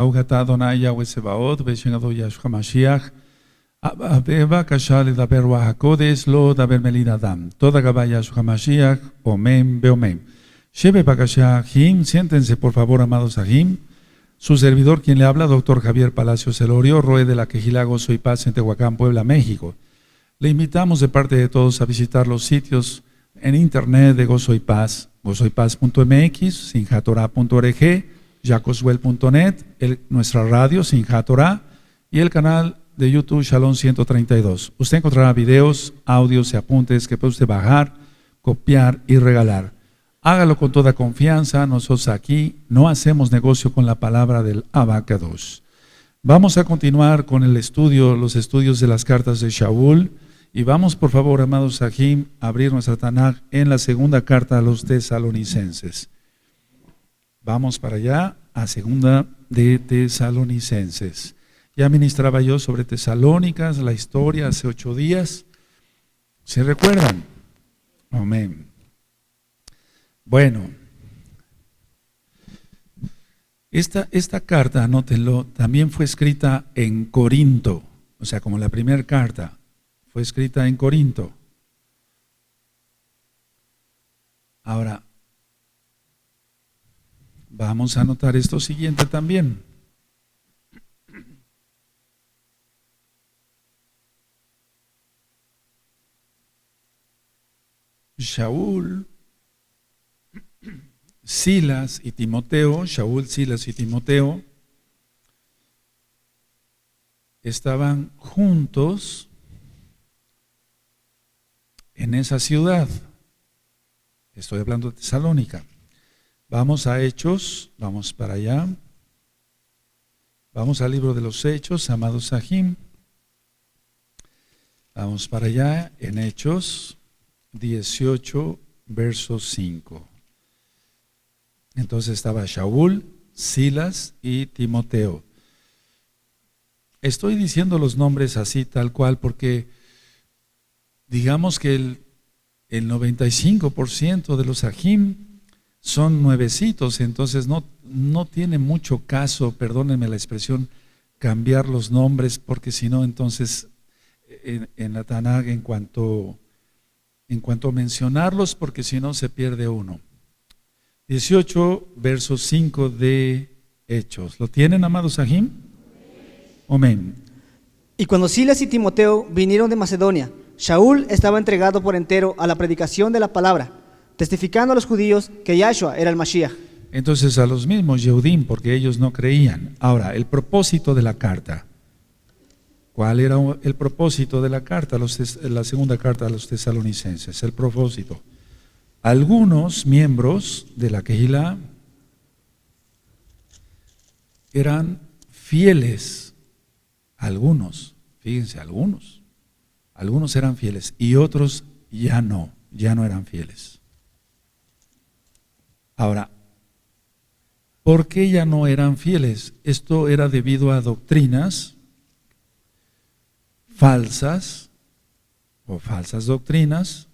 Augata Adonai Yahweh Sebaot, Beshen Ado Yahshua Mashiach, Abeba Kashal Daber Wahakodes, Lo Daber Melinadam, Toda Gaba Yahshua Mashiach, Omen Beomen. Shebe Bakashahim, siéntense por favor, amados Sahim. Su servidor, quien le habla, doctor Javier Palacios Elorio, Roe de la Quejilá, Gozo y Paz en Tehuacán, Puebla, México. Le invitamos de parte de todos a visitar los sitios en internet de Gozo y Paz, gozoypaz.mx, sinjatorá.org, jacoswell.net, nuestra radio Sinjatorá y el canal de YouTube Shalom 132. Usted encontrará videos, audios y apuntes que puede usted bajar, copiar y regalar. Hágalo con toda confianza. Nosotros aquí no hacemos negocio con la palabra del Abacados. Vamos a continuar con el estudio, los estudios de las cartas de Shaul. Y vamos, por favor, amados Sahim, a abrir nuestra Tanaj en la segunda carta a los tesalonicenses. Vamos para allá, a segunda de Tesalonicenses. Ya ministraba yo sobre Tesalónicas, la historia hace 8 días. ¿Se recuerdan? Amén. Bueno, esta carta, anótenlo, también fue escrita en Corinto, o sea, como la primera carta, fue escrita en Corinto. Ahora, vamos a anotar esto siguiente también. Shaul, Silas y Timoteo, Shaul, Silas y Timoteo, estaban juntos en esa ciudad. Estoy hablando de Tesalónica. Vamos a Hechos, vamos para allá. Vamos al libro de los Hechos, amados Sahim. Vamos para allá en Hechos 18, verso 5. Entonces estaba Shaul, Silas y Timoteo. Estoy diciendo los nombres así tal cual porque digamos que el 95% de los Sahim son nuevecitos, entonces no tiene mucho caso, perdónenme la expresión, cambiar los nombres, porque si no, entonces en la Tanaj, en cuanto a mencionarlos, porque si no se pierde uno. 18, verso 5 de Hechos. ¿Lo tienen, amados Sahim? Amén. Y cuando Silas y Timoteo vinieron de Macedonia, Shaul estaba entregado por entero a la predicación de la palabra, testificando a los judíos que Yahshua era el Mashiach. Entonces a los mismos Yehudim, porque ellos no creían. Ahora, el propósito de la carta. ¿Cuál era el propósito de la carta, la segunda carta a los tesalonicenses? El propósito. Algunos miembros de la Quejilá eran fieles. Algunos, fíjense, algunos eran fieles y otros ya no eran fieles. Ahora, ¿por qué ya no eran fieles? Esto era debido a doctrinas falsas o falsas doctrinas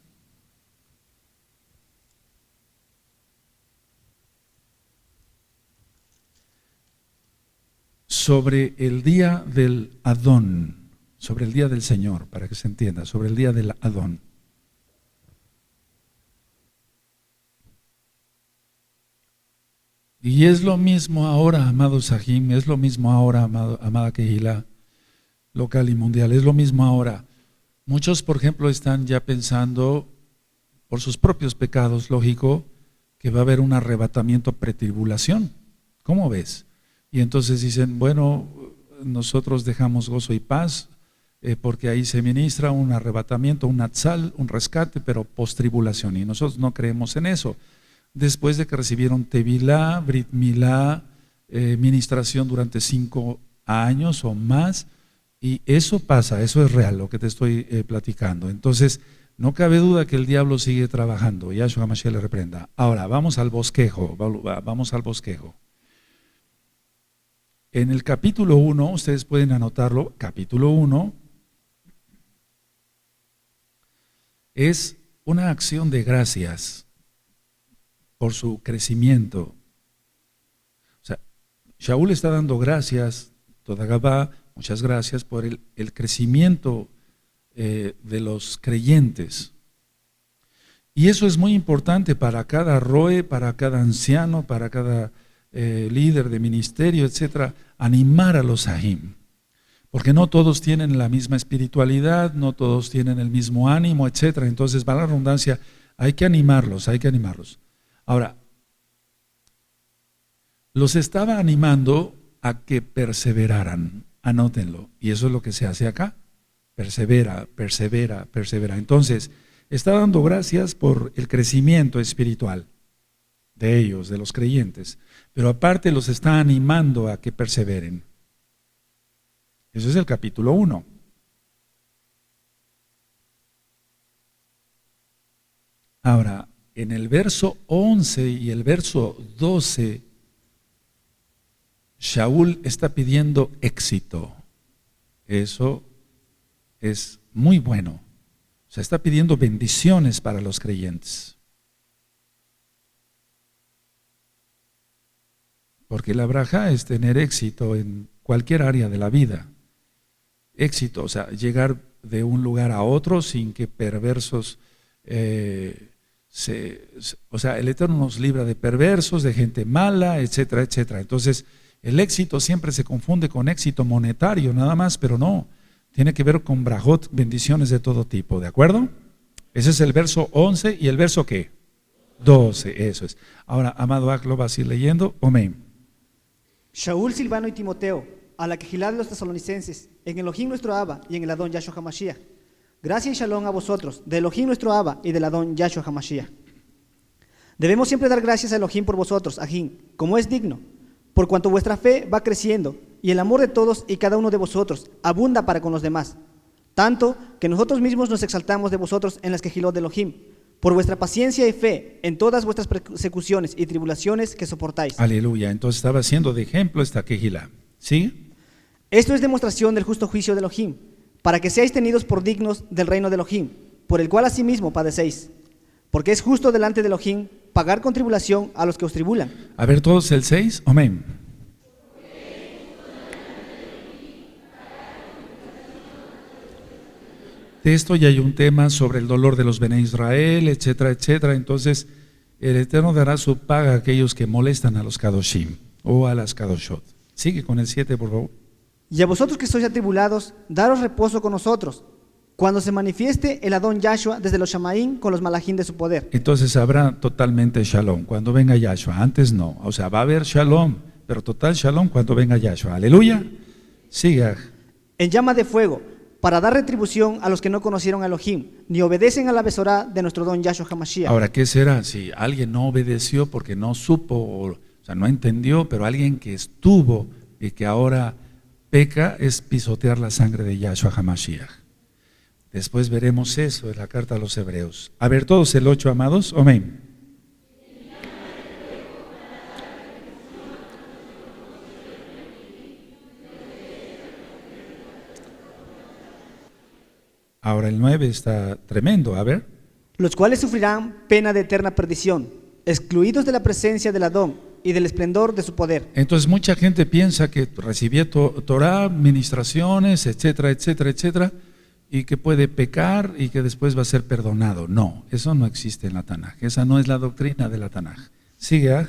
sobre el día del Adón, sobre el día del Señor, para que se entienda, sobre el día del Adón. Y es lo mismo ahora, amado Sahim, es lo mismo ahora, amada Quejilá, local y mundial, es lo mismo ahora. Muchos, por ejemplo, están ya pensando, por sus propios pecados, lógico, que va a haber un arrebatamiento pretribulación. ¿Cómo ves? Y entonces dicen, bueno, nosotros dejamos Gozo y Paz, porque ahí se ministra un arrebatamiento, un atzal, un rescate, pero post-tribulación, y nosotros no creemos en eso. Después de que recibieron Tevilá, Brit Milá, ministración durante 5 años o más, y eso pasa, eso es real, lo que te estoy platicando. Entonces, no cabe duda que el diablo sigue trabajando, Yahshua Mashiach le reprenda. Ahora, vamos al bosquejo, En el capítulo 1, ustedes pueden anotarlo, capítulo 1, es una acción de gracias por su crecimiento. O sea, Shaul está dando gracias, toda Gabá, muchas gracias por el crecimiento de los creyentes. Y eso es muy importante para cada roe, para cada anciano, para cada líder de ministerio, etcétera, animar a los Ahim. Porque no todos tienen la misma espiritualidad, no todos tienen el mismo ánimo, etcétera. Entonces, para la redundancia, hay que animarlos, hay que animarlos. Ahora, los estaba animando a que perseveraran, anótenlo, y eso es lo que se hace acá, persevera, persevera, persevera. Entonces, está dando gracias por el crecimiento espiritual de ellos, de los creyentes, pero aparte los está animando a que perseveren. Eso es el capítulo 1. Ahora, en el verso 11 y el verso 12, Shaul está pidiendo éxito. Eso es muy bueno. O sea, está pidiendo bendiciones para los creyentes. Porque la braja es tener éxito en cualquier área de la vida. Éxito, o sea, llegar de un lugar a otro sin que perversos, o sea, el Eterno nos libra de perversos, de gente mala, etcétera, etcétera. Entonces, el éxito siempre se confunde con éxito monetario, nada más, pero no. Tiene que ver con brajot, bendiciones de todo tipo, ¿de acuerdo? Ese es el verso 11 y el verso ¿qué? 12, eso es. Ahora, amado Ak, lo vas a ir leyendo, amén. Shaul, Silvano y Timoteo, a la quejilá de los tesalonicenses, en Elohim nuestro Abba y en el Adón Yahshua HaMashiach. Gracia y shalom a vosotros, de Elohim nuestro Abba y del Adón Yahshua HaMashiach. Debemos siempre dar gracias a Elohim por vosotros, Ajim, como es digno, por cuanto vuestra fe va creciendo y el amor de todos y cada uno de vosotros abunda para con los demás, tanto que nosotros mismos nos exaltamos de vosotros en las quejilot de Elohim, por vuestra paciencia y fe en todas vuestras persecuciones y tribulaciones que soportáis. Aleluya, entonces estaba haciendo de ejemplo esta quejilá, ¿sí? Esto es demostración del justo juicio de Elohim, para que seáis tenidos por dignos del reino de Elohim, por el cual asimismo padecéis, porque es justo delante de Elohim pagar con tribulación a los que os tribulan. A ver todos el 6, amén. De esto ya hay un tema sobre el dolor de los Bene Israel, etcétera, etcétera. Entonces, el Eterno dará su paga a aquellos que molestan a los Kadoshim o a las Kadoshot. Sigue con el 7, por favor. Y a vosotros que sois atribulados, daros reposo con nosotros, cuando se manifieste el Adón Yahshua desde los Shamaín con los Malachim de su poder. Entonces habrá totalmente shalom cuando venga Yahshua, antes no. O sea, va a haber shalom, pero total shalom cuando venga Yahshua. Aleluya. Siga. En llama de fuego, para dar retribución a los que no conocieron a Elohim, ni obedecen a la besorá de nuestro don Yahshua HaMashiach. Ahora, ¿qué será? Si alguien no obedeció porque no supo, o sea, no entendió, pero alguien que estuvo y que ahora peca, es pisotear la sangre de Yahshua HaMashiach. Después veremos eso en la carta a los Hebreos. A ver, todos el 8, amados. Amén. Ahora el 9 está tremendo, a ver. Los cuales sufrirán pena de eterna perdición, excluidos de la presencia del Adón y del esplendor de su poder. Entonces mucha gente piensa que recibió Torah, ministraciones, etcétera, etcétera, etcétera, y que puede pecar y que después va a ser perdonado. No, eso no existe en la Tanaj. Esa no es la doctrina de la Tanaj. Sigue, Aj.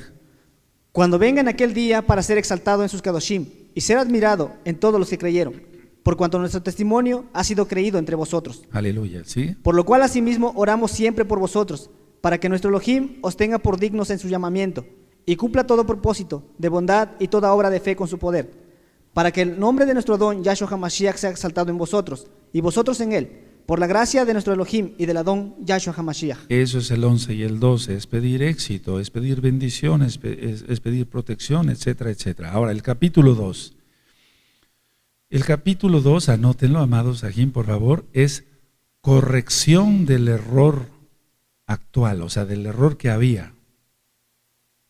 Cuando venga en aquel día para ser exaltado en sus Kadoshim y ser admirado en todos los que creyeron, por cuanto nuestro testimonio ha sido creído entre vosotros. Aleluya, ¿sí? Por lo cual asimismo oramos siempre por vosotros, para que nuestro Elohim os tenga por dignos en su llamamiento y cumpla todo propósito de bondad y toda obra de fe con su poder, para que el nombre de nuestro don Yahshua HaMashiach sea exaltado en vosotros y vosotros en él, por la gracia de nuestro Elohim y del Adón Yahshua HaMashiach. Eso es el 11 y el 12, es pedir éxito, es pedir bendiciones, es pedir protección, etcétera, etcétera. Ahora, el capítulo 2. El capítulo 2, anótenlo, amados Ajim, por favor, es corrección del error actual, o sea, del error que había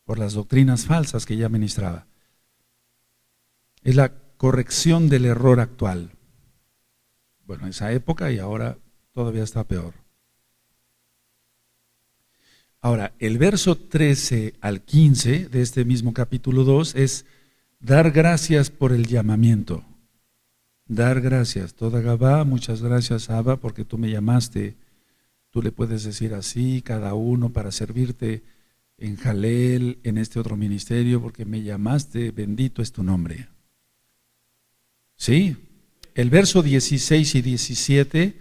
por las doctrinas falsas que ya ministraba. Es la corrección del error actual. Bueno, en esa época y ahora todavía está peor. Ahora, el verso 13 al 15 de este mismo capítulo 2 es Dar gracias por el llamamiento. Dar gracias. Toda Gabá, muchas gracias, Abba, porque tú me llamaste. Tú le puedes decir así, cada uno, para servirte en Jalel, en este otro ministerio, porque me llamaste, bendito es tu nombre. Sí, el verso 16 y 17,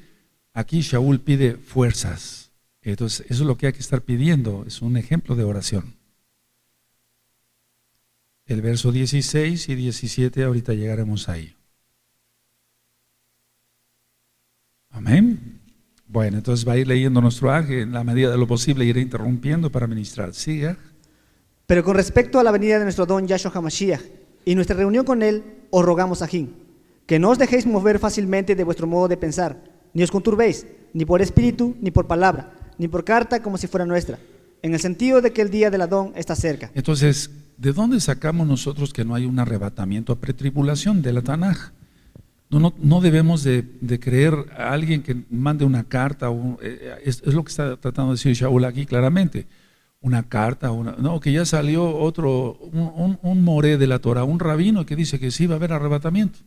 aquí Shaul pide fuerzas. Entonces, eso es lo que hay que estar pidiendo, es un ejemplo de oración. El verso 16 y 17, ahorita llegaremos ahí. Amén. Bueno, entonces va a ir leyendo nuestro ángel, en la medida de lo posible iré interrumpiendo para ministrar. Siga. Pero con respecto a la venida de nuestro don Yahshua HaMashiach y nuestra reunión con él, os rogamos, Ajín, que no os dejéis mover fácilmente de vuestro modo de pensar, ni os conturbéis, ni por espíritu, ni por palabra, ni por carta como si fuera nuestra, en el sentido de que el día del Adón está cerca. Entonces, ¿de dónde sacamos nosotros que no hay un arrebatamiento a pretribulación de la Tanaj? No debemos de creer a alguien que mande una carta, es lo que está tratando de decir Shaul aquí claramente, una carta, no, que ya salió otro, un moré de la Torah, un rabino que dice que sí va a haber arrebatamiento,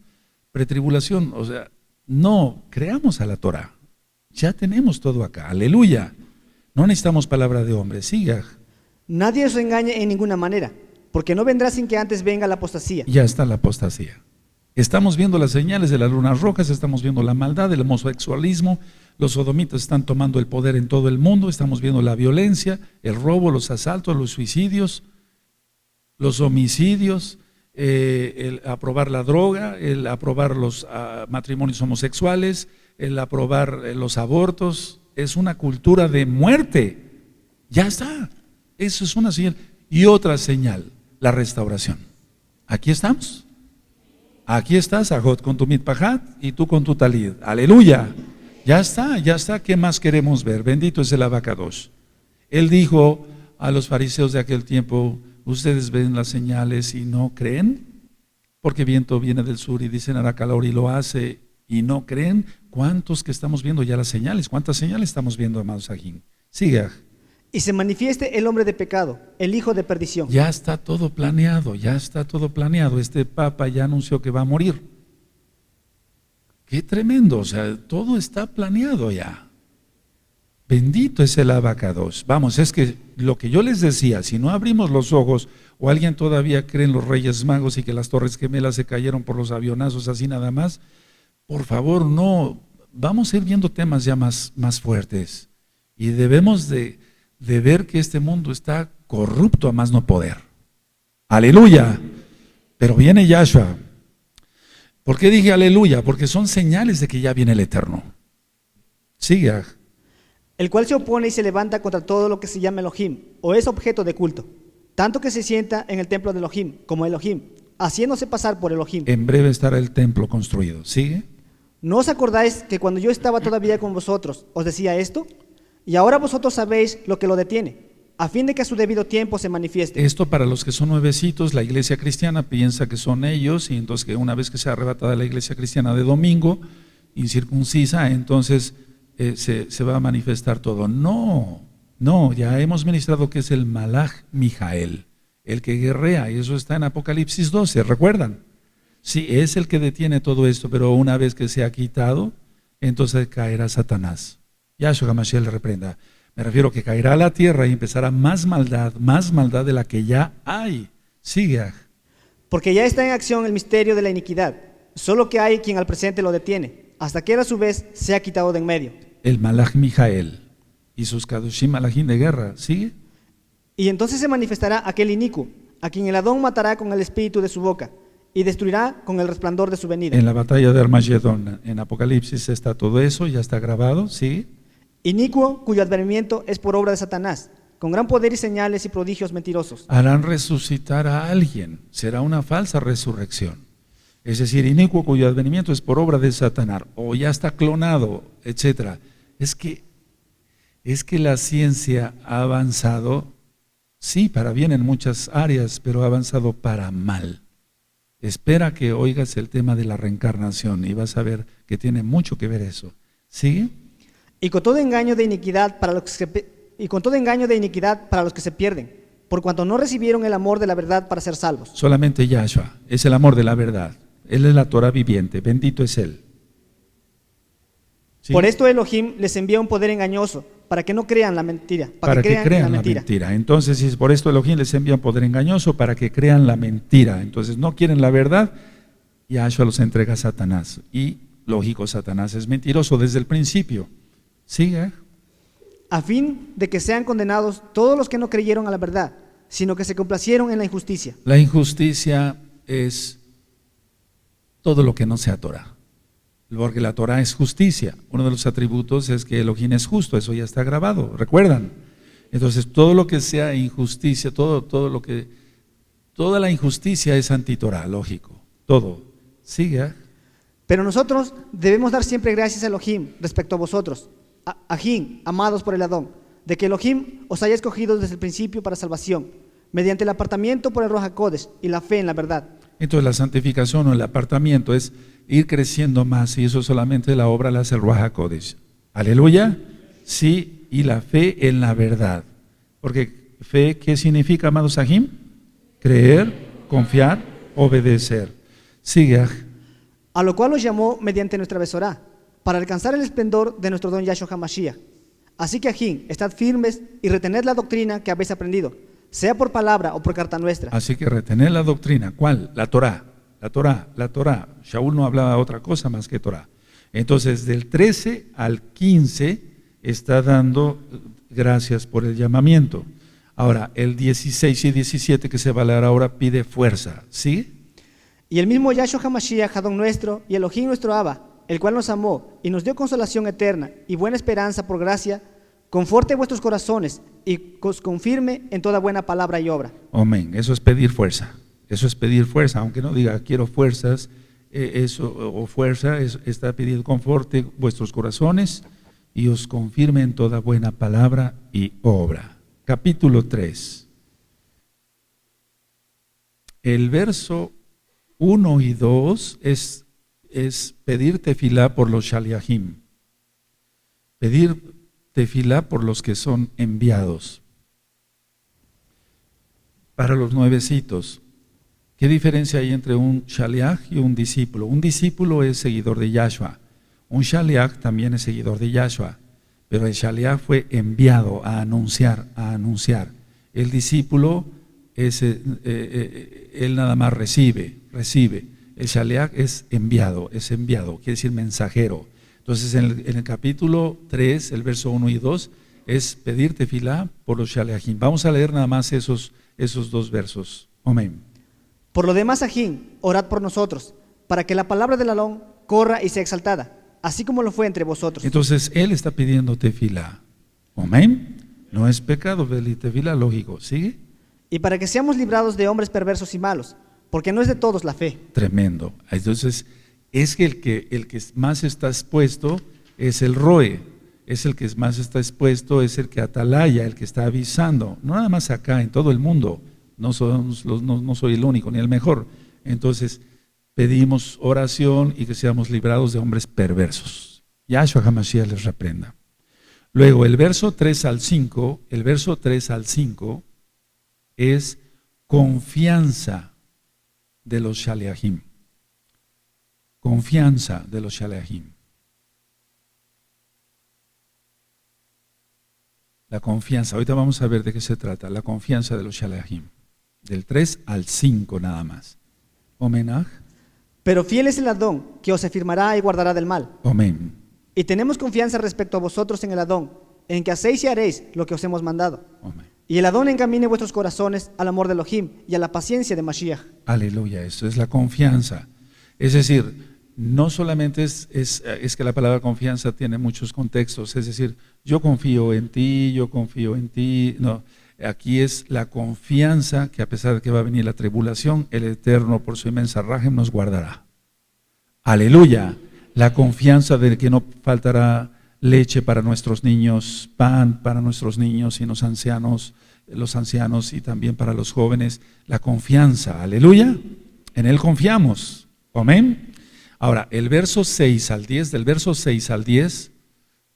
pretribulación, o sea, no, creamos a la Torah, ya tenemos todo acá, aleluya, no necesitamos palabra de hombre, siga. Nadie os engañe en ninguna manera, porque no vendrá sin que antes venga la apostasía. Ya está la apostasía. Estamos viendo las señales de las lunas rojas, estamos viendo la maldad, el homosexualismo, los sodomitas están tomando el poder en todo el mundo, estamos viendo la violencia, el robo, los asaltos, los suicidios, los homicidios, el aprobar la droga, el aprobar los matrimonios homosexuales, el aprobar los abortos, es una cultura de muerte. Ya está, eso es una señal. Y otra señal, la restauración. Aquí estamos. Aquí estás, Ajot, con tu mitpahat y tú con tu talid. Aleluya. Ya está. ¿Qué más queremos ver? Bendito es el Abacadosh. Él dijo a los fariseos de aquel tiempo, ustedes ven las señales y no creen, porque viento viene del sur y dicen hará calor y lo hace y no creen. ¿Cuántos que estamos viendo ya las señales? ¿Cuántas señales estamos viendo, amados Ajín? Siga. Y se manifieste el hombre de pecado, el hijo de perdición. Ya está todo planeado, Este papa ya anunció que va a morir. Qué tremendo, o sea, todo está planeado ya. Bendito es el Abacados. Vamos, es que lo que yo les decía, si no abrimos los ojos, o alguien todavía cree en los Reyes Magos y que las Torres Gemelas se cayeron por los avionazos así nada más, por favor, no, vamos a ir viendo temas ya más fuertes. Y debemos de ver que este mundo está corrupto a más no poder. Aleluya. Pero viene Yahshua. ¿Por qué dije aleluya? Porque son señales de que ya viene el Eterno. Siga. El cual se opone y se levanta contra todo lo que se llama Elohim, o es objeto de culto, tanto que se sienta en el templo de Elohim, como Elohim, haciéndose pasar por Elohim. En breve estará el templo construido. ¿Sigue? ¿No os acordáis que cuando yo estaba todavía con vosotros, os decía esto? Y ahora vosotros sabéis lo que lo detiene, a fin de que a su debido tiempo se manifieste. Esto para los que son nuevecitos, la iglesia cristiana piensa que son ellos, y entonces que una vez que sea arrebatada la iglesia cristiana de domingo, incircuncisa, entonces se va a manifestar todo. No, ya hemos ministrado que es el Malach Mijael, el que guerrea, y eso está en Apocalipsis 12, ¿recuerdan? Sí, es el que detiene todo esto, pero una vez que se ha quitado, entonces caerá Satanás. Yahshua HaMashiach le reprenda. Me refiero que caerá a la tierra y empezará más maldad de la que ya hay. Sigue. Porque ya está en acción el misterio de la iniquidad, solo que hay quien al presente lo detiene, hasta que él a su vez se ha quitado de en medio. El Malach Mijael y sus Kadoshim Malachim de guerra. ¿Sigue? Y entonces se manifestará aquel inicuo, a quien el Adón matará con el espíritu de su boca, y destruirá con el resplandor de su venida. En la batalla de Armagedón, en Apocalipsis está todo eso, ya está grabado. ¿Sigue? Inicuo cuyo advenimiento es por obra de Satanás, con gran poder y señales y prodigios mentirosos. Harán resucitar a alguien, será una falsa resurrección. Es decir, inicuo cuyo advenimiento es por obra de Satanás, o ya está clonado, etc. Es que la ciencia ha avanzado, sí, para bien en muchas áreas, pero ha avanzado para mal. Espera que oigas el tema de la reencarnación y vas a ver que tiene mucho que ver eso. ¿Sigue? Y con todo engaño de iniquidad para los que se pierden, por cuanto no recibieron el amor de la verdad para ser salvos. Solamente Yahshua es el amor de la verdad. Él es la Torah viviente, bendito es Él. ¿Sí? Por esto Elohim les envía un poder engañoso, para que no crean la mentira. Para que crean la mentira. Entonces, si es por esto Elohim les envía un poder engañoso, para que crean la mentira. Entonces, no quieren la verdad, Yahshua los entrega a Satanás. Y, lógico, Satanás es mentiroso desde el principio. ¿Sigue? A fin de que sean condenados todos los que no creyeron a la verdad, sino que se complacieron en la injusticia. La injusticia es todo lo que no sea Torah. Porque la Torah es justicia. Uno de los atributos es que Elohim es justo, eso ya está grabado, ¿recuerdan? Entonces, todo lo que sea injusticia, toda la injusticia es anti-Torah, lógico, todo. Sigue. Pero nosotros debemos dar siempre gracias a Elohim respecto a vosotros, Ajín, amados por el Adón, de que Elohim os haya escogido desde el principio para salvación, mediante el apartamiento por el Ruach HaKodesh y la fe en la verdad. Entonces la santificación o el apartamiento es ir creciendo más, y eso solamente la obra la hace el Ruach HaKodesh. Aleluya. Sí, y la fe en la verdad. Porque fe, ¿qué significa, amados Ajim? Creer, confiar, obedecer. Sigue. A lo cual os llamó mediante nuestra Besorá, para alcanzar el esplendor de nuestro don Yahshua HaMashiach. Así que, Ajim, estad firmes y retened la doctrina que habéis aprendido, sea por palabra o por carta nuestra. Así que retened la doctrina. ¿Cuál? La Torah. La Torah. Shaul no hablaba otra cosa más que Torah. Entonces, del 13 al 15 está dando gracias por el llamamiento. Ahora, el 16 y 17 que se va a leer ahora pide fuerza. ¿Sí? Y el mismo Yahshua HaMashiach, Adón nuestro, y Elohim nuestro Abba, el cual nos amó y nos dio consolación eterna y buena esperanza por gracia, conforte vuestros corazones y os confirme en toda buena palabra y obra. Amén. Eso es pedir fuerza. Eso es pedir fuerza, aunque no diga quiero fuerzas, está pidiendo conforte vuestros corazones y os confirme en toda buena palabra y obra. Capítulo 3. El verso 1 y 2 es pedir tefilá por los shaliachim. Pedir tefilá por los que son enviados. Para los nuevecitos. ¿Qué diferencia hay entre un shaliach y un discípulo? Un discípulo es seguidor de Yahshua. Un shaliach también es seguidor de Yahshua. Pero el shaliach fue enviado a anunciar. El discípulo él nada más recibe. El shaliach es enviado, quiere decir mensajero. Entonces en el capítulo 3, el verso 1 y 2, es pedir tefilá por los shaliachim. Vamos a leer nada más esos dos versos. Amén. Por lo demás, Ajín, orad por nosotros, para que la palabra del Alón corra y sea exaltada, así como lo fue entre vosotros. Entonces él está pidiendo tefilá. Amén. No es pecado pedir tefilá, lógico. ¿Sigue? Y para que seamos librados de hombres perversos y malos, porque no es de todos la fe. Tremendo. Entonces, es que el que más está expuesto es el roe, es el que más está expuesto, es el que atalaya, el que está avisando, no nada más acá, en todo el mundo, no soy el único ni el mejor. Entonces, pedimos oración y que seamos librados de hombres perversos. Yahshua HaMashiach les reprenda. Luego, el verso 3 al 5 es confianza de los shaliachim. Confianza de los shaliachim. La confianza, ahorita vamos a ver de qué se trata, la confianza de los shaliachim. Del 3 al 5 nada más. Omenaj. Pero fiel es el Adón, que os afirmará y guardará del mal. Amén. Y tenemos confianza respecto a vosotros en el Adón, en que hacéis y haréis lo que os hemos mandado. Amén. Y el Adón encamine vuestros corazones al amor de Elohim y a la paciencia de Mashiach. Aleluya, eso es la confianza. Es decir, no solamente es que la palabra confianza tiene muchos contextos, es decir, yo confío en ti, no, aquí es la confianza que a pesar de que va a venir la tribulación, el Eterno por su inmensa rajem nos guardará. Aleluya, la confianza de que no faltará leche para nuestros niños, pan para nuestros niños y los ancianos y también para los jóvenes, la confianza, aleluya, en Él confiamos, amén. Ahora, el verso 6 al 10, del verso 6 al 10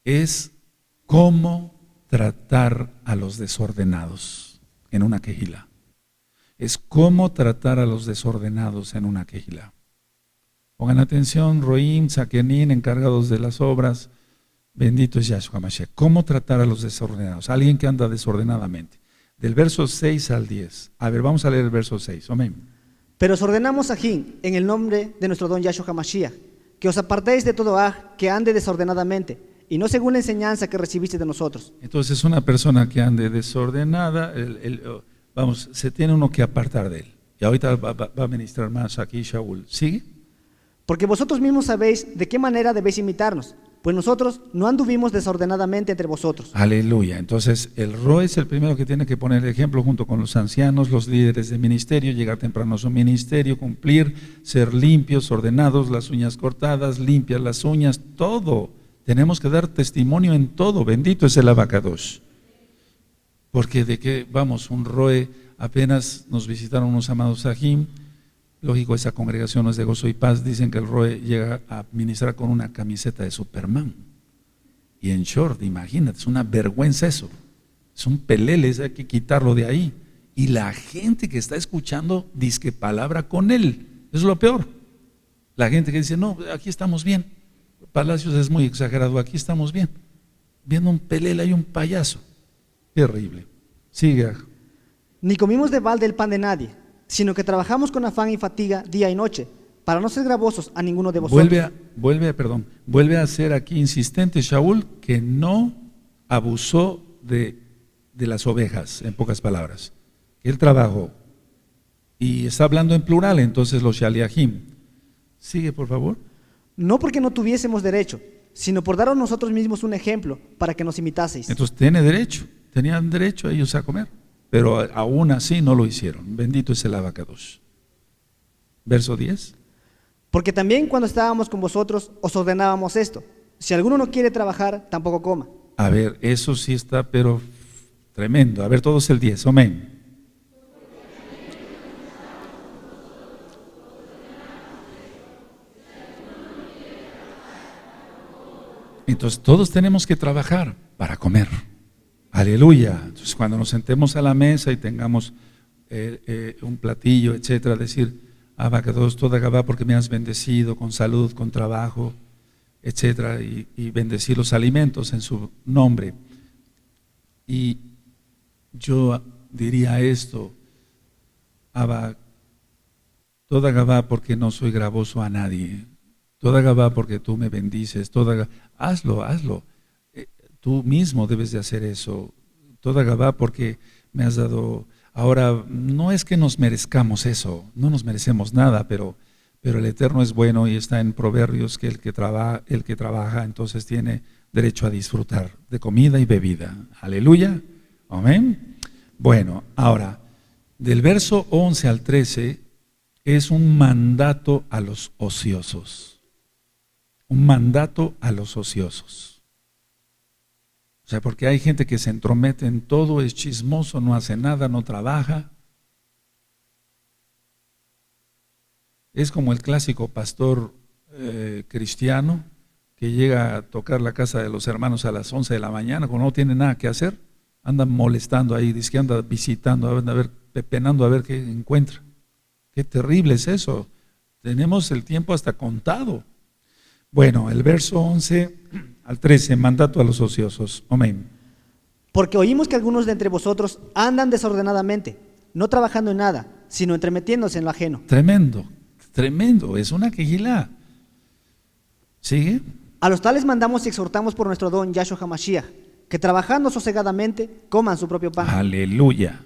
es cómo tratar a los desordenados. en una quejilá. Es cómo tratar a los desordenados en una quejilá. Pongan atención, Roim, Sakenin, encargados de las obras, bendito es Yahshua Mashiach. ¿Cómo tratar a los desordenados? Alguien que anda desordenadamente. Del verso 6 al 10. A ver, vamos a leer el verso 6. Amén. Pero os ordenamos, Ajín, en el nombre de nuestro don Yahshua HaMashiach, que os apartéis de todo aj que ande desordenadamente, y no según la enseñanza que recibiste de nosotros. Entonces, una persona que ande desordenada, se tiene uno que apartar de él. Y ahorita va a ministrar más aquí Shaul. ¿Sigue? Porque vosotros mismos sabéis de qué manera debéis imitarnos, pues nosotros no anduvimos desordenadamente entre vosotros. Aleluya. Entonces, el Roe es el primero que tiene que poner el ejemplo junto con los ancianos, los líderes de ministerio, llegar temprano a su ministerio, cumplir, ser limpios, ordenados, las uñas cortadas, limpias las uñas, todo. Tenemos que dar testimonio en todo. Bendito es el Abacadosh. Porque de que, vamos, un Roe, apenas nos visitaron unos amados Sahim. Lógico, esa congregación no es de gozo y paz. Dicen que el Roe llega a ministrar con una camiseta de Superman y en short, imagínate, es una vergüenza eso. Es un pelele, hay que quitarlo de ahí. Y la gente que está escuchando dice que palabra con él. Eso es lo peor. La gente que dice, no, aquí estamos bien. Palacios es muy exagerado, aquí estamos bien. Viendo un pelele y un payaso. Terrible. Sigue. Ni comimos de balde el pan de nadie, sino que trabajamos con afán y fatiga día y noche, para no ser gravosos a ninguno de vosotros. Vuelve a ser aquí insistente Shaul que no abusó de las ovejas, en pocas palabras. Él trabajó. Y está hablando en plural, entonces los shaliachim. Sigue, por favor. No porque no tuviésemos derecho, sino por daros nosotros mismos un ejemplo para que nos imitaseis. Entonces tenían derecho ellos a comer. Pero aún así no lo hicieron. Bendito es el Abacadosh. Verso 10. Porque también cuando estábamos con vosotros os ordenábamos esto: si alguno no quiere trabajar, tampoco coma. A ver, eso sí está, pero tremendo. A ver, todos el 10. Amén. Entonces todos tenemos que trabajar para comer. Aleluya. Entonces cuando nos sentemos a la mesa y tengamos un platillo, etcétera, decir, Abacadosh, toda Gabá, porque me has bendecido con salud, con trabajo, etcétera, y bendecir los alimentos en su nombre. Y yo diría esto, Abba, toda Gabá porque no soy gravoso a nadie, toda Gabá porque tú me bendices, hazlo. Tú mismo debes de hacer eso. Toda Gabá porque me has dado. Ahora, no es que nos merezcamos eso, no nos merecemos nada, pero el Eterno es bueno y está en Proverbios que el que trabaja entonces tiene derecho a disfrutar de comida y bebida. Aleluya. Amén. Bueno, ahora, del verso 11 al 13 es un mandato a los ociosos. Un mandato a los ociosos. O sea, porque hay gente que se entromete en todo, es chismoso, no hace nada, no trabaja. Es como el clásico pastor cristiano que llega a tocar la casa de los hermanos a las 11 de la mañana, cuando no tiene nada que hacer, anda molestando ahí, dice que anda visitando, pepenando a ver qué encuentra. Qué terrible es eso. Tenemos el tiempo hasta contado. Bueno, el verso 11 al 13, mandato a los ociosos. Amén. Porque oímos que algunos de entre vosotros andan desordenadamente, no trabajando en nada, sino entremetiéndose en lo ajeno. Tremendo, es una quejilá. ¿Sigue? A los tales mandamos y exhortamos por nuestro don Yahshua HaMashiach, que trabajando sosegadamente coman su propio pan. Aleluya.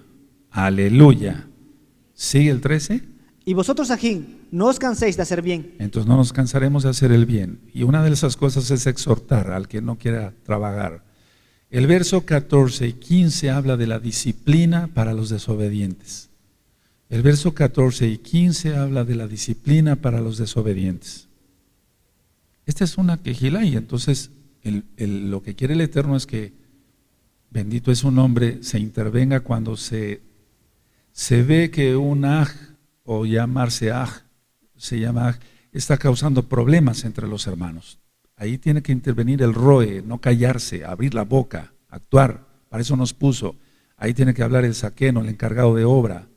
¿Sigue el 13? Y vosotros, Ajín, no os canséis de hacer bien. Entonces no nos cansaremos de hacer el bien. Y una de esas cosas es exhortar al que no quiera trabajar. El verso 14 y 15 habla de la disciplina para los desobedientes. El verso 14 y 15 habla de la disciplina para los desobedientes. Esta es una quejila y entonces lo que quiere el Eterno es que, bendito es su nombre, se intervenga cuando se ve que un aj, o llamarse aj, se llama aj, está causando problemas entre los hermanos. Ahí tiene que intervenir el roe, no callarse, abrir la boca, actuar. Para eso nos puso. Ahí tiene que hablar el saqueno, el encargado de obra.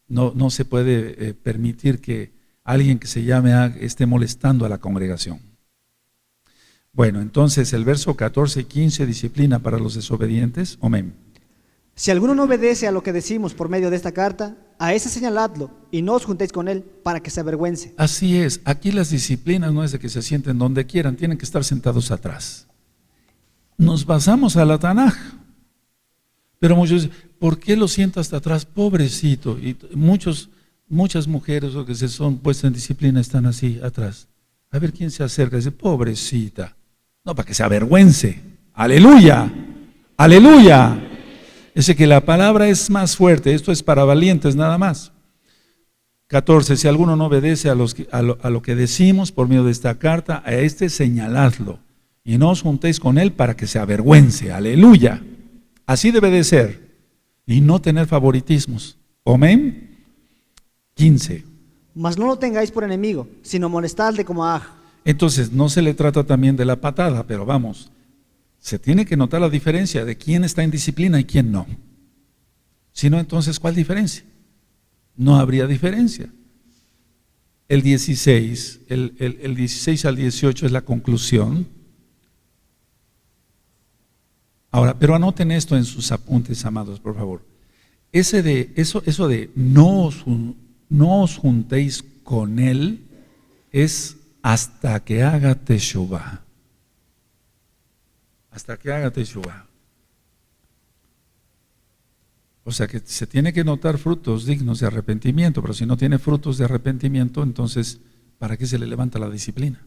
No se puede permitir que alguien que se llame esté molestando a la congregación. Bueno, entonces el verso 14 y 15, disciplina para los desobedientes. Amén. Si alguno no obedece a lo que decimos por medio de esta carta, a ese señaladlo y no os juntéis con él para que se avergüence. Así es, aquí las disciplinas no es de que se sienten donde quieran, tienen que estar sentados atrás. Nos basamos a la Tanaj, pero muchos dicen, ¿por qué lo sienta hasta atrás? Pobrecito. Y muchas mujeres o que se son puestas en disciplina están así atrás. A ver quién se acerca y dice, pobrecita. No, para que se avergüence. Aleluya, aleluya. Es que la palabra es más fuerte, esto es para valientes nada más. 14, si alguno no obedece a lo que decimos por medio de esta carta, a este señaladlo y no os juntéis con él para que se avergüence. Aleluya. Así debe de ser y no tener favoritismos. Amén. 15. Mas no lo tengáis por enemigo, sino molestadle como a Aj. Entonces no se le trata también de la patada, pero vamos, se tiene que notar la diferencia de quién está en disciplina y quién no. Si no, entonces, ¿cuál diferencia? No habría diferencia. El 16, el 16 al 18 es la conclusión. Ahora, pero anoten esto en sus apuntes, amados, por favor. Eso de no os juntéis con él es hasta que haga teshuvah. Hasta que haga teshuvah. O sea que se tiene que notar frutos dignos de arrepentimiento, pero si no tiene frutos de arrepentimiento, entonces, ¿para qué se le levanta la disciplina?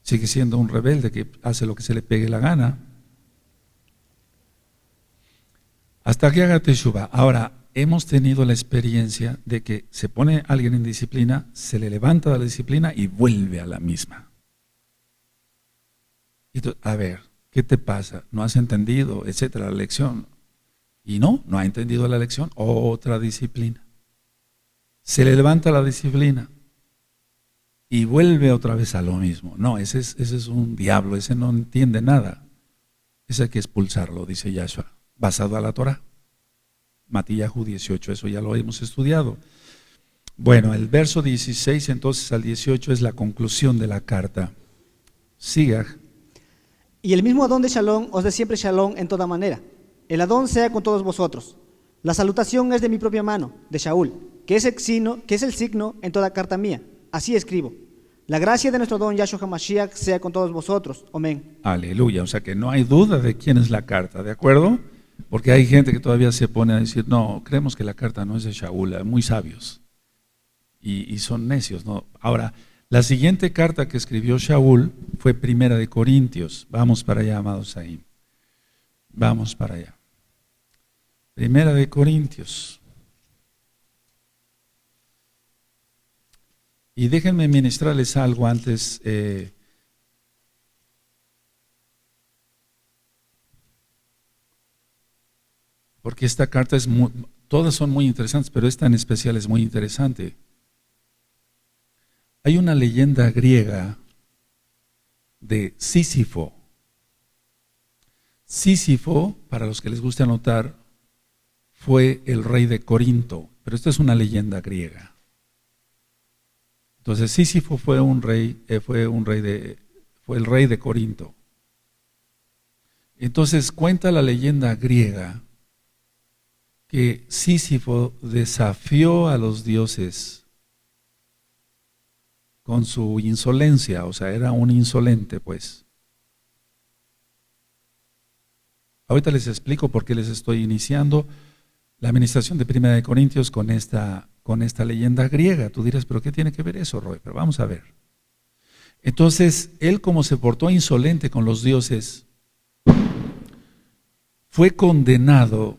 Sigue siendo un rebelde que hace lo que se le pegue la gana. Hasta que haga teshuvah. Ahora, hemos tenido la experiencia de que se pone alguien en disciplina, se le levanta de la disciplina y vuelve a la misma. Y tú, a ver, ¿qué te pasa? ¿No has entendido, etcétera, la lección? Y no ha entendido la lección, otra disciplina. Se le levanta la disciplina y vuelve otra vez a lo mismo. No, ese es un diablo, ese no entiende nada. Ese hay que expulsarlo, dice Yahshua, basado a la Torah. Matillahu 18, eso ya lo hemos estudiado. Bueno, el verso 16 entonces al 18 es la conclusión de la carta. Siga. Y el mismo Adón de Shalom os dé siempre Shalom en toda manera. El Adón sea con todos vosotros. La salutación es de mi propia mano, de Shaul, que es el signo en toda carta mía. Así escribo. La gracia de nuestro Adón Yahshua HaMashiach sea con todos vosotros. Amén. Aleluya, o sea que no hay duda de quién es la carta, ¿de acuerdo? Porque hay gente que todavía se pone a decir, no, creemos que la carta no es de Shaul, muy sabios. Y son necios, ¿no? Ahora, la siguiente carta que escribió Shaul fue Primera de Corintios. Vamos para allá, amados ahí. Vamos para allá. Primera de Corintios. Y déjenme ministrarles algo antes. Porque esta carta todas son muy interesantes, pero esta en especial es muy interesante. Hay una leyenda griega de Sísifo. Sísifo, para los que les guste anotar, fue el rey de Corinto, pero esta es una leyenda griega. Entonces Sísifo fue el rey de Corinto. Entonces cuenta la leyenda griega que Sísifo desafió a los dioses con su insolencia, o sea, era un insolente, pues. Ahorita les explico por qué les estoy iniciando la administración de Primera de Corintios con esta leyenda griega. Tú dirás, ¿pero qué tiene que ver eso, Roy? Pero vamos a ver. Entonces, él como se portó insolente con los dioses, fue condenado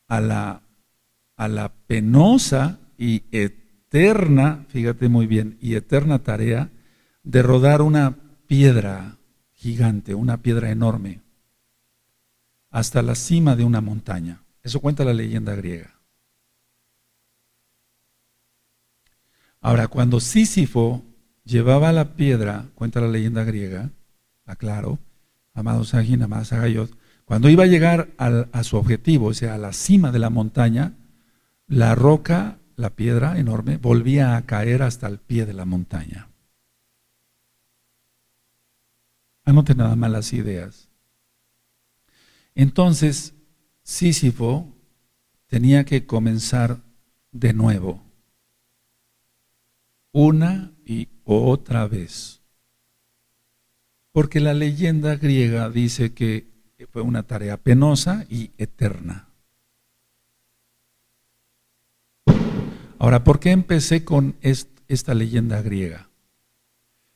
a la penosa y eterna, fíjate muy bien, y eterna tarea de rodar una piedra gigante, una piedra enorme, hasta la cima de una montaña. Eso cuenta la leyenda griega. Ahora, cuando Sísifo llevaba la piedra, cuenta la leyenda griega, aclaro, amados Sajín, amados Sagayot, Cuando iba a llegar a su objetivo, o sea, a la cima de la montaña, la roca, la piedra enorme, volvía a caer hasta el pie de la montaña. Anoten nada más las ideas. Entonces, Sísifo tenía que comenzar de nuevo, una y otra vez. Porque la leyenda griega dice que fue una tarea penosa y eterna. Ahora, ¿por qué empecé con esta leyenda griega?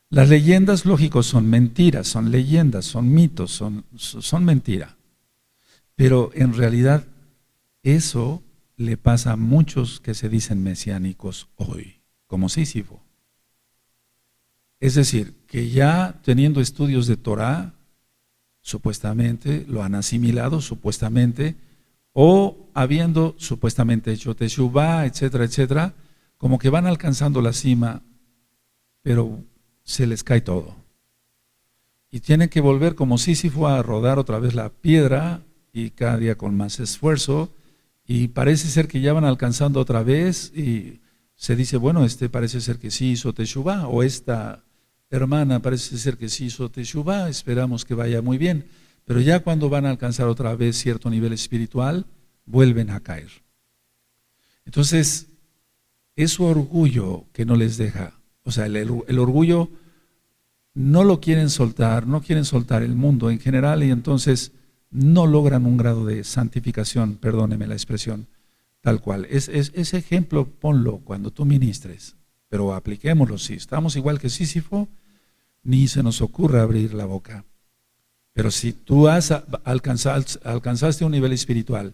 Las leyendas, lógicos, son mentiras, son leyendas, son mitos, son mentira. Pero en realidad eso le pasa a muchos que se dicen mesiánicos hoy, como Sísifo. Es decir, que ya teniendo estudios de Torah, supuestamente lo han asimilado, supuestamente, o habiendo supuestamente hecho Teshuvá, etcétera, etcétera, como que van alcanzando la cima, pero se les cae todo. Y tienen que volver como Sísifo a rodar otra vez la piedra, y cada día con más esfuerzo, y parece ser que ya van alcanzando otra vez, y se dice, bueno, parece ser que sí hizo Teshuvá, o esta hermana parece ser que sí hizo Teshuvá, esperamos que vaya muy bien, pero ya cuando van a alcanzar otra vez cierto nivel espiritual, vuelven a caer. Entonces, es su orgullo que no les deja, o sea, el orgullo no lo quieren soltar, no quieren soltar el mundo en general, y entonces no logran un grado de santificación, perdóneme la expresión, tal cual. Ese ejemplo ponlo cuando tú ministres, pero apliquémoslo. Si estamos igual que Sísifo, ni se nos ocurre abrir la boca. Pero si tú alcanzaste un nivel espiritual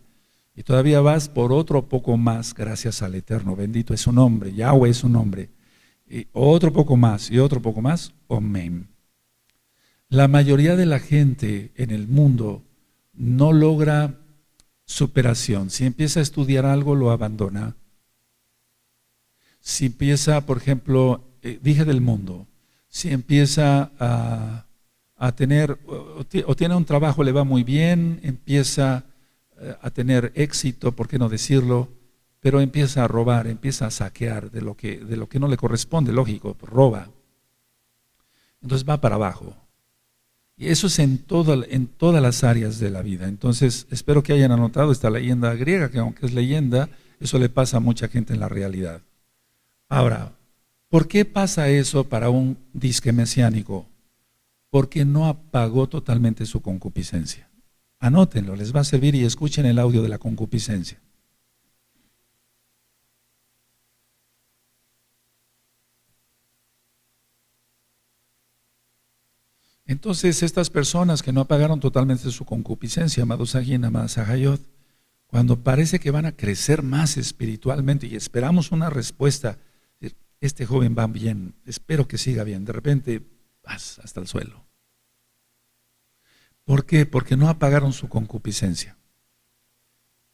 y todavía vas por otro poco más, gracias al Eterno, bendito es su nombre, Yahweh es su nombre, y otro poco más y otro poco más, amén. La mayoría de la gente en el mundo no logra superación. Si empieza a estudiar algo, lo abandona. Si empieza, por ejemplo, dije del mundo, si empieza a tener, o tiene un trabajo, le va muy bien, empieza a tener éxito, ¿por qué no decirlo? Pero empieza a robar, empieza a saquear de lo que no le corresponde, lógico, roba. Entonces va para abajo. Y eso es en todas las áreas de la vida. Entonces, espero que hayan anotado esta leyenda griega, que aunque es leyenda, eso le pasa a mucha gente en la realidad. Ahora, ¿por qué pasa eso para un disque mesiánico? Porque no apagó totalmente su concupiscencia. Anótenlo, les va a servir, y escuchen el audio de la concupiscencia. Entonces, estas personas que no apagaron totalmente su concupiscencia, amados Ajín, amadas Ajayot, cuando parece que van a crecer más espiritualmente y esperamos una respuesta, este joven va bien, espero que siga bien, de repente vas hasta el suelo. ¿Por qué? Porque no apagaron su concupiscencia.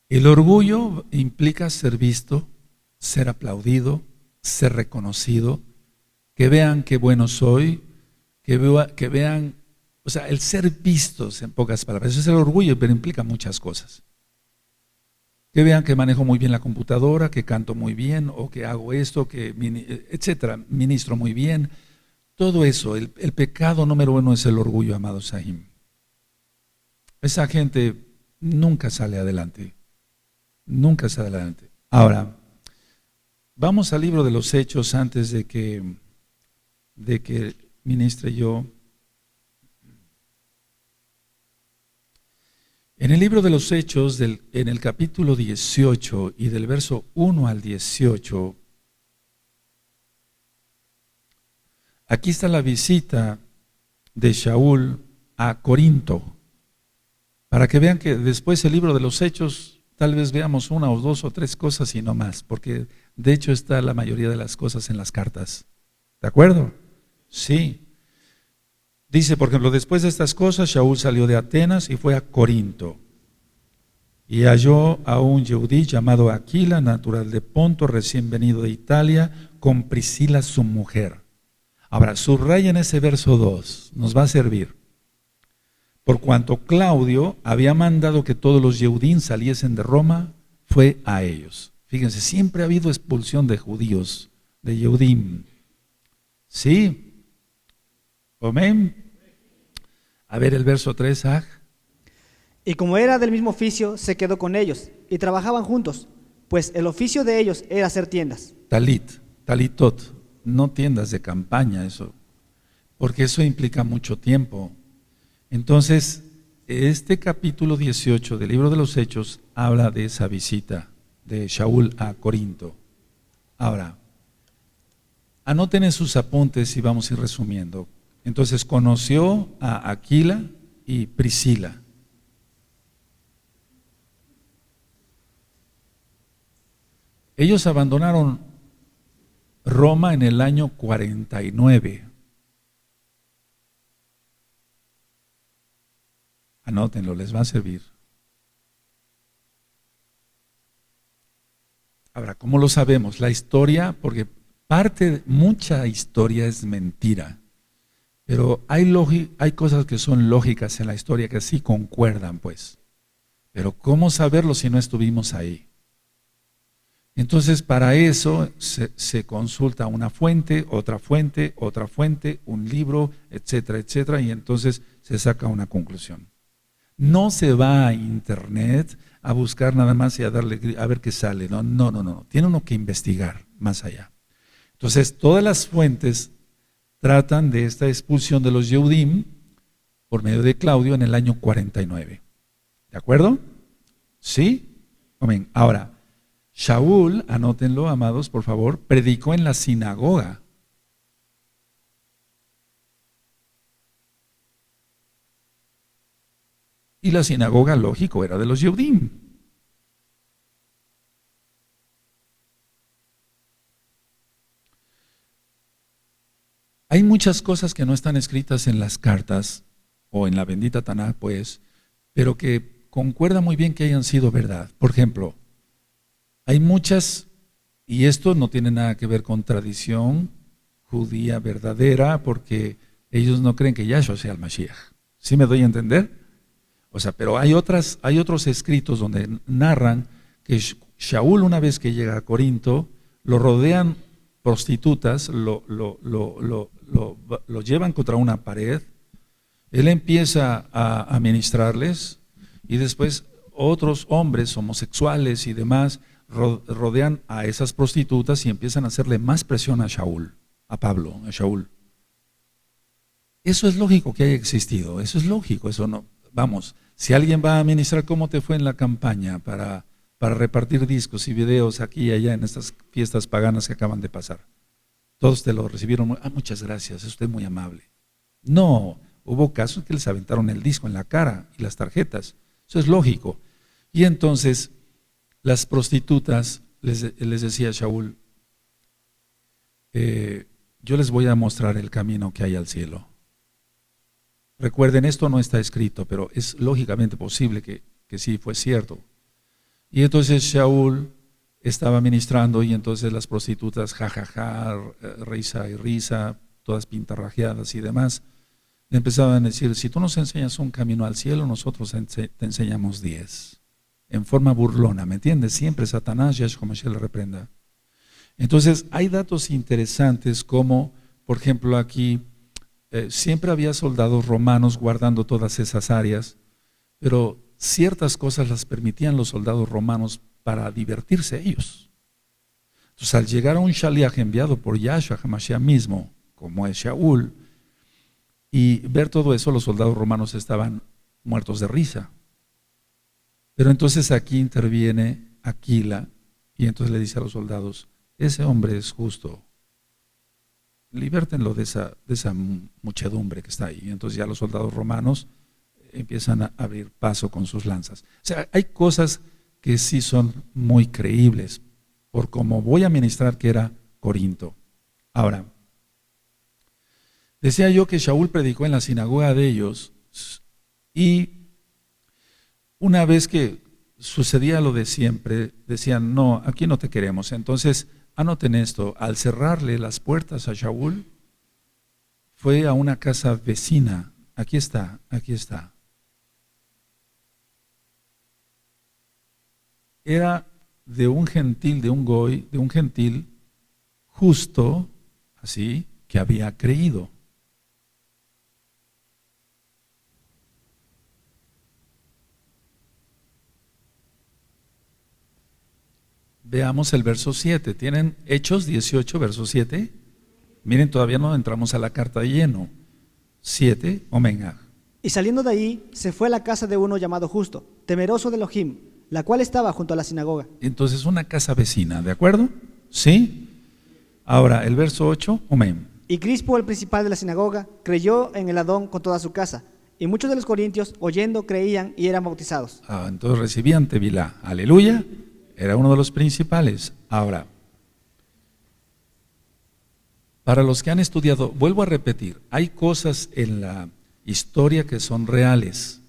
El orgullo implica ser visto, ser aplaudido, ser reconocido, que vean qué bueno soy, que vean, o sea, el ser vistos, en pocas palabras. Eso es el orgullo, pero implica muchas cosas. Que vean que manejo muy bien la computadora, que canto muy bien, o que hago esto, etcétera, ministro muy bien. Todo eso, el pecado número uno es el orgullo, amados Sahim. Esa gente nunca sale adelante. Nunca sale adelante. Ahora, vamos al libro de los Hechos antes de que ministre yo. En el libro de los Hechos, en el capítulo 18 y del verso 1 al 18, aquí está la visita de Shaul a Corinto, para que vean que después el libro de los Hechos tal vez veamos una o dos o tres cosas y no más, porque de hecho está la mayoría de las cosas en las cartas. ¿De acuerdo? Sí. Dice, por ejemplo, después de estas cosas, Shaul salió de Atenas y fue a Corinto. Y halló a un yehudí llamado Aquila, natural de Ponto, recién venido de Italia, con Priscila su mujer. Ahora, subrayen ese verso 2, nos va a servir. por cuanto Claudio había mandado que todos los Yehudim saliesen de Roma, fue a ellos. Fíjense, siempre ha habido expulsión de judíos, de Yehudim. ¿Sí? Amén. A ver el verso 3, Aj. Y como era del mismo oficio, se quedó con ellos y trabajaban juntos, pues el oficio de ellos era hacer tiendas. Talitot, no tiendas de campaña, eso, porque eso implica mucho tiempo. Entonces, este capítulo 18 del libro de los Hechos habla de esa visita de Shaul a Corinto. Ahora, anoten en sus apuntes y vamos a ir resumiendo. Entonces, conoció a Aquila y Priscila. Ellos abandonaron Roma en el año 49. Anótenlo, les va a servir. Ahora, ¿cómo lo sabemos? La historia, porque mucha historia es mentira, pero hay cosas que son lógicas en la historia que sí concuerdan, pues. Pero ¿cómo saberlo si no estuvimos ahí? Entonces, para eso se consulta una fuente, un libro, etcétera, etcétera, y entonces se saca una conclusión. No se va a internet a buscar nada más y a ver qué sale. No. Tiene uno que investigar más allá. Entonces, todas las fuentes tratan de esta expulsión de los Yehudim por medio de Claudio en el año 49. ¿De acuerdo? ¿Sí? Amén. Ahora, Shaul, anótenlo, amados, por favor, predicó en la sinagoga. Y la sinagoga, lógico, era de los Yehudim. Hay muchas cosas que no están escritas en las cartas o en la bendita Tanaj, pues, pero que concuerda muy bien que hayan sido verdad. Por ejemplo, hay muchas, y esto no tiene nada que ver con tradición judía verdadera, porque ellos no creen que Yahshua sea el Mashiach. ¿Sí me doy a entender? O sea, pero hay otros escritos donde narran que Shaul, una vez que llega a Corinto, lo rodean prostitutas, lo llevan contra una pared, él empieza a ministrarles y después otros hombres homosexuales y demás rodean a esas prostitutas y empiezan a hacerle más presión a Shaul, a Shaul. Eso es lógico que haya existido, eso es lógico, eso no. Vamos, si alguien va a ministrar cómo te fue en la campaña para repartir discos y videos aquí y allá en estas fiestas paganas que acaban de pasar, todos te lo recibieron, muchas gracias, es usted muy amable. No, hubo casos que les aventaron el disco en la cara y las tarjetas, eso es lógico. Y entonces las prostitutas les decía a Shaul, yo les voy a mostrar el camino que hay al cielo. Recuerden, esto no está escrito, pero es lógicamente posible que sí fue cierto. Y entonces Shaul estaba ministrando y entonces las prostitutas, jajaja, risa y risa, todas pintarrajeadas y demás, le empezaban a decir, si tú nos enseñas un camino al cielo, nosotros te enseñamos 10. En forma burlona, ¿me entiendes? Siempre Satanás, Yahshua Mashiach le reprenda. Entonces, hay datos interesantes como, por ejemplo, aquí, siempre había soldados romanos guardando todas esas áreas, pero ciertas cosas las permitían los soldados romanos para divertirse ellos. Entonces, al llegar a un shaliach enviado por Yahshua HaMashiach mismo, como es Shaul, y ver todo eso, los soldados romanos estaban muertos de risa. Pero entonces aquí interviene Aquila y entonces le dice a los soldados, ese hombre es justo, libértenlo de esa muchedumbre que está ahí. Y entonces ya los soldados romanos empiezan a abrir paso con sus lanzas. O sea, hay cosas que sí son muy creíbles, por como voy a ministrar que era Corinto. Ahora, decía yo que Shaul predicó en la sinagoga de ellos y una vez que sucedía lo de siempre, decían, no, aquí no te queremos. Entonces, anoten esto, al cerrarle las puertas a Shaul, fue a una casa vecina, aquí está, era de un gentil, de un goy, de un gentil justo, así, que había creído. Veamos el verso 7. ¿Tienen Hechos 18, verso 7? Miren, todavía no entramos a la carta de lleno. 7, Omenga. Y saliendo de ahí, se fue a la casa de uno llamado Justo, temeroso de Elohim, la cual estaba junto a la sinagoga. Entonces, una casa vecina, ¿de acuerdo? ¿Sí? Ahora, el verso 8, Amén. Y Crispo, el principal de la sinagoga, creyó en el Adón con toda su casa. Y muchos de los corintios, oyendo, creían y eran bautizados. Entonces recibían Tevilá. Aleluya. Era uno de los principales. Ahora, para los que han estudiado, vuelvo a repetir, hay cosas en la historia que son reales.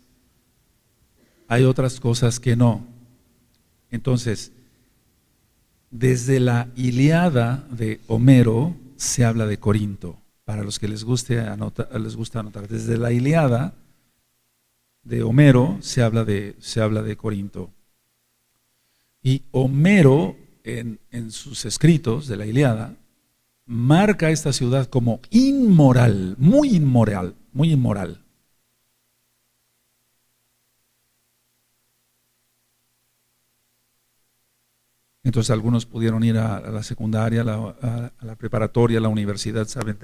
Hay otras cosas que no. Entonces, desde la Ilíada de Homero se habla de Corinto. Para los que les gusta anotar, desde la Ilíada de Homero se habla de Corinto. Y Homero, en sus escritos de la Ilíada, marca a esta ciudad como inmoral, muy inmoral, muy inmoral. Entonces algunos pudieron ir a la secundaria, a la preparatoria, a la universidad, saben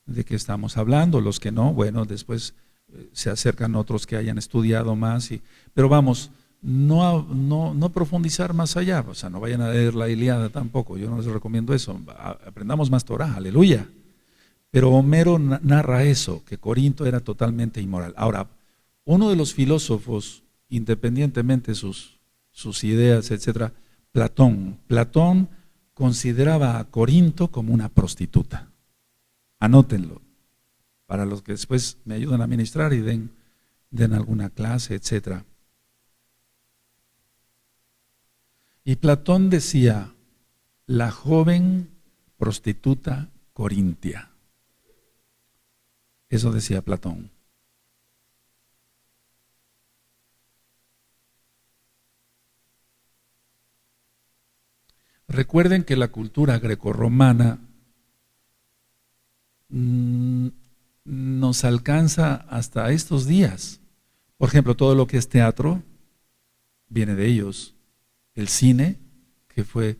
de qué estamos hablando. Los que no, bueno, después se acercan otros que hayan estudiado más. Pero vamos, no profundizar más allá, o sea, no vayan a leer la Ilíada tampoco, yo no les recomiendo eso, aprendamos más Torah, aleluya. Pero Homero narra eso, que Corinto era totalmente inmoral. Ahora, uno de los filósofos, independientemente de sus ideas, etcétera, Platón consideraba a Corinto como una prostituta. Anótenlo, para los que después me ayudan a ministrar y den alguna clase, etcétera. Y Platón decía, la joven prostituta corintia. Eso decía Platón. Recuerden que la cultura grecorromana nos alcanza hasta estos días. Por ejemplo, todo lo que es teatro viene de ellos. El cine, que fue,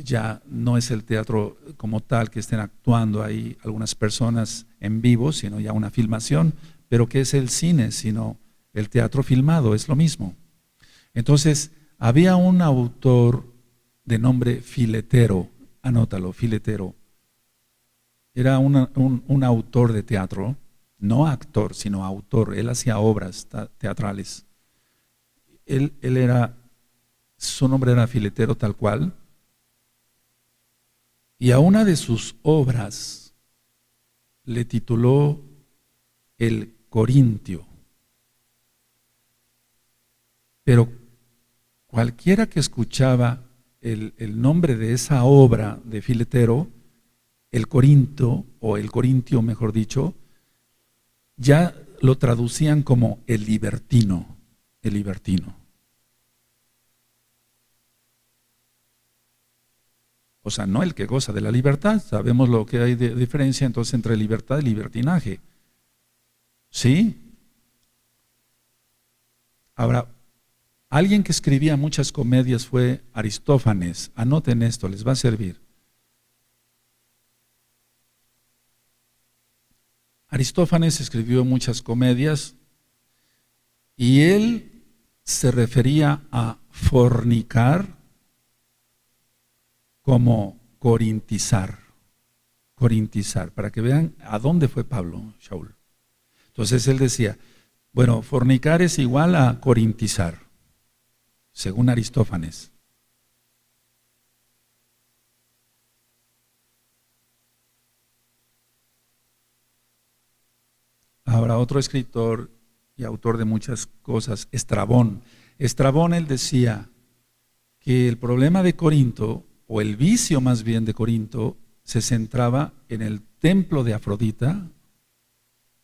ya no es el teatro como tal, que estén actuando ahí algunas personas en vivo, sino ya una filmación. Pero ¿qué es el cine? Sino el teatro filmado, es lo mismo. Entonces, había un autor de nombre Filetero, anótalo, Filetero. Era un autor de teatro, no actor, sino autor. Él hacía obras teatrales. Su nombre era Filetero tal cual. Y a una de sus obras le tituló El Corintio. Pero cualquiera que escuchaba el nombre de esa obra de Filetero, el Corinto, o el Corintio mejor dicho, ya lo traducían como el libertino, el libertino. O sea, no el que goza de la libertad, sabemos lo que hay de diferencia entonces entre libertad y libertinaje. ¿Sí? Ahora, alguien que escribía muchas comedias fue Aristófanes. Anoten esto, les va a servir. Aristófanes escribió muchas comedias y él se refería a fornicar como corintizar, para que vean a dónde fue Pablo, Shaul. Entonces él decía, bueno, fornicar es igual a corintizar, según Aristófanes. Ahora otro escritor y autor de muchas cosas, Estrabón. Estrabón, él decía que el problema de Corinto, o el vicio más bien de Corinto, se centraba en el templo de Afrodita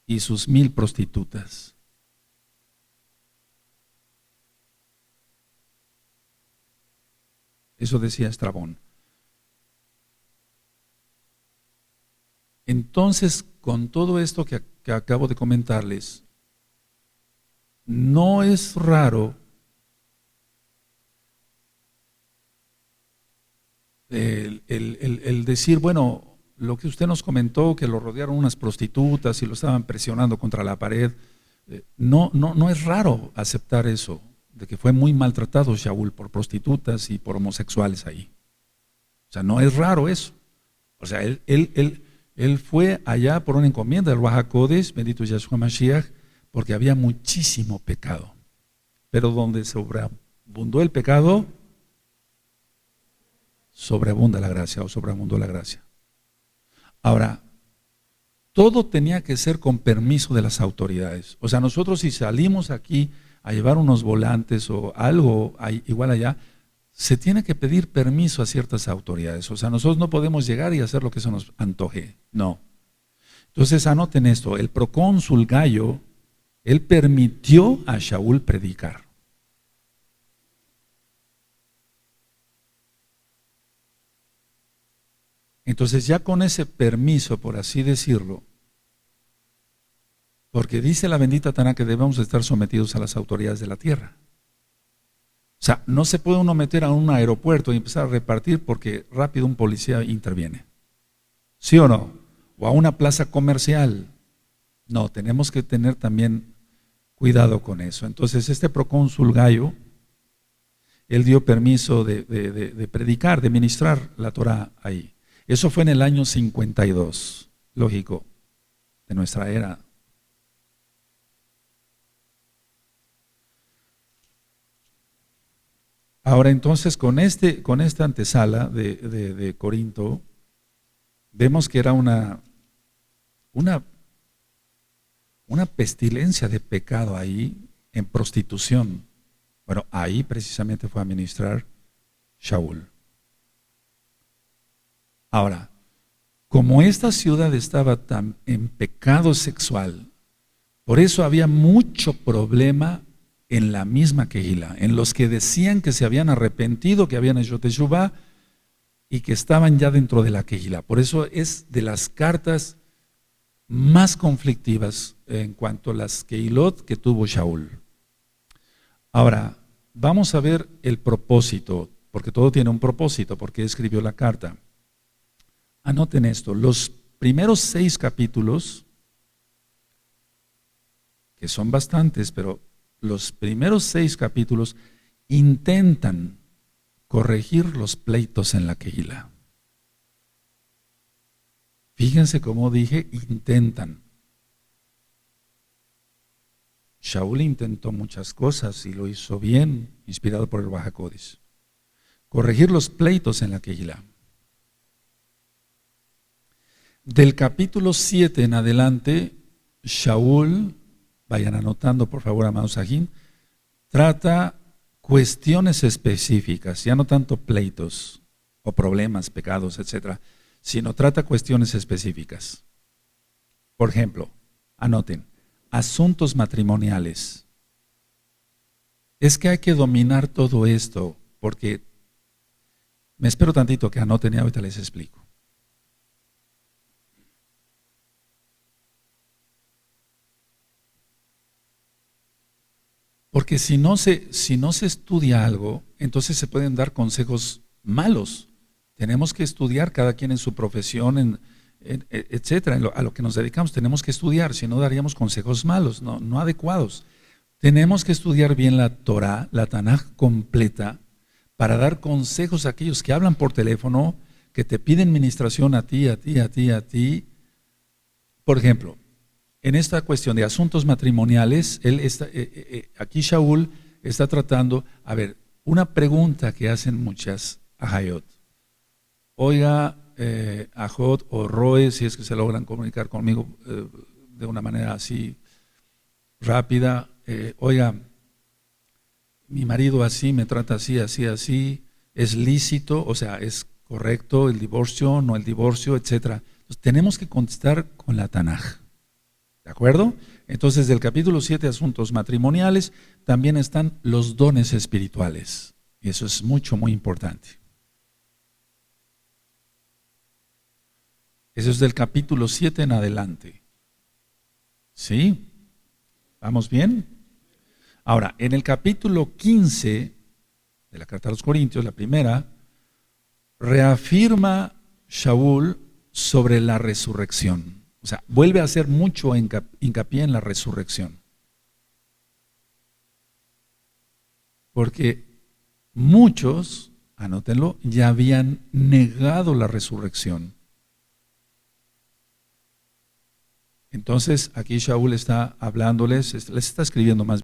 y sus 1000 prostitutas. Eso decía Estrabón. Entonces, con todo esto que acabo de comentarles, no es raro el decir, bueno, lo que usted nos comentó, que lo rodearon unas prostitutas y lo estaban presionando contra la pared, no es raro aceptar eso, de que fue muy maltratado Shaul por prostitutas y por homosexuales ahí. O sea, no es raro eso. O sea, él fue allá por una encomienda del Ruach HaKodesh, bendito Yahshua Mashiach, porque había muchísimo pecado. Pero donde sobreabundó el pecado, sobreabunda la gracia o sobreabundó la gracia. Ahora, todo tenía que ser con permiso de las autoridades. O sea, nosotros si salimos aquí a llevar unos volantes o algo igual allá, se tiene que pedir permiso a ciertas autoridades. O sea, nosotros no podemos llegar y hacer lo que se nos antoje. No. Entonces anoten esto, el procónsul Gallo, él permitió a Shaul predicar. Entonces ya con ese permiso, por así decirlo, porque dice la bendita Taná que debemos estar sometidos a las autoridades de la tierra. O sea, no se puede uno meter a un aeropuerto y empezar a repartir porque rápido un policía interviene. ¿Sí o no? O a una plaza comercial. No, tenemos que tener también cuidado con eso. Entonces este procónsul Gallo, él dio permiso de predicar, de ministrar la Torah ahí. Eso fue en el año 52, lógico, de nuestra era. Ahora entonces con esta antesala de Corinto, vemos que era una pestilencia de pecado ahí, en prostitución. Bueno, ahí precisamente fue a ministrar Shaul. Ahora, como esta ciudad estaba tan en pecado sexual, por eso había mucho problema en la misma Kehilá, en los que decían que se habían arrepentido, que habían hecho teshuvá y que estaban ya dentro de la Kehilá. Por eso es de las cartas más conflictivas en cuanto a las Kehilot que tuvo Shaul. Ahora, vamos a ver el propósito, porque todo tiene un propósito, porque escribió la carta. Anoten esto, los primeros 6 capítulos, que son bastantes, pero los primeros 6 capítulos intentan corregir los pleitos en la Kehilá. Fíjense cómo dije, intentan. Shaul intentó muchas cosas y lo hizo bien, inspirado por el Ruach HaKodesh. Corregir los pleitos en la Kehilá. Del capítulo 7 en adelante, Shaul, vayan anotando por favor, amados Sajín, trata cuestiones específicas, ya no tanto pleitos o problemas, pecados, etcétera, sino trata cuestiones específicas. Por ejemplo, anoten, asuntos matrimoniales. Es que hay que dominar todo esto, porque me espero tantito que anoten y ahorita les explico. Porque si no se estudia algo, entonces se pueden dar consejos malos. Tenemos que estudiar cada quien en su profesión, etcétera, a lo que nos dedicamos. Tenemos que estudiar, si no daríamos consejos malos, no adecuados. Tenemos que estudiar bien la Torah, la Tanaj completa, para dar consejos a aquellos que hablan por teléfono, que te piden ministración a ti. Por ejemplo, en esta cuestión de asuntos matrimoniales, aquí Shaul está tratando, a ver, una pregunta que hacen muchas Ahayot. Oiga, Ajot o Roe, si es que se logran comunicar conmigo de una manera así rápida, oiga, mi marido así, me trata así, es lícito, o sea, es correcto el divorcio, no el divorcio, etcétera. Entonces, tenemos que contestar con la Tanaj. ¿De acuerdo? Entonces, del capítulo 7, asuntos matrimoniales, también están los dones espirituales. Y eso es muy importante. Eso es del capítulo 7 en adelante. ¿Sí? ¿Vamos bien? Ahora, en el capítulo 15 de la carta a los Corintios, la primera, reafirma Shaul sobre la resurrección. O sea, vuelve a hacer mucho hincapié en la resurrección. Porque muchos, anótenlo, ya habían negado la resurrección. Entonces, aquí Shaul está hablándoles, les está escribiendo más